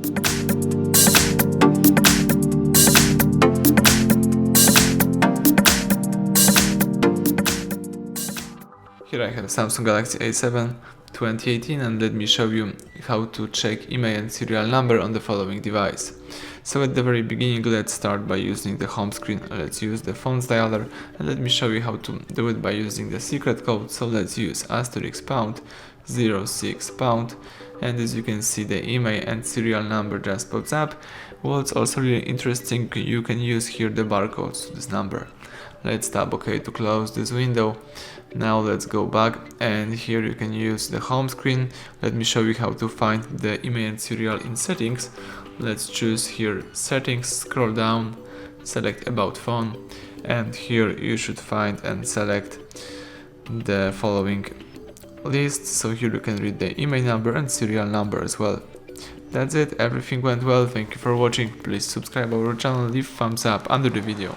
Here I have Samsung Galaxy A7 2018, and let me show you how to check IMEI and serial number on the following device. So at the very beginning, let's start by using the home screen. Let's use the phone's dialer, and let me show you how to do it by using the secret code. So let's use *#06#, and as you can see, the IMEI and serial number just pops up. What's also really interesting, you can use here the barcodes to this number. Let's tap OK to close this window. Now let's go back, and here you can use the home screen. Let me show you how to find the IMEI and serial in settings. Let's choose here settings, scroll down, select about phone, and here you should find and select the following list. So here you can read the IMEI number and serial number as well. That's it, everything went well. Thank you for watching. Please subscribe our channel, leave thumbs up under the video.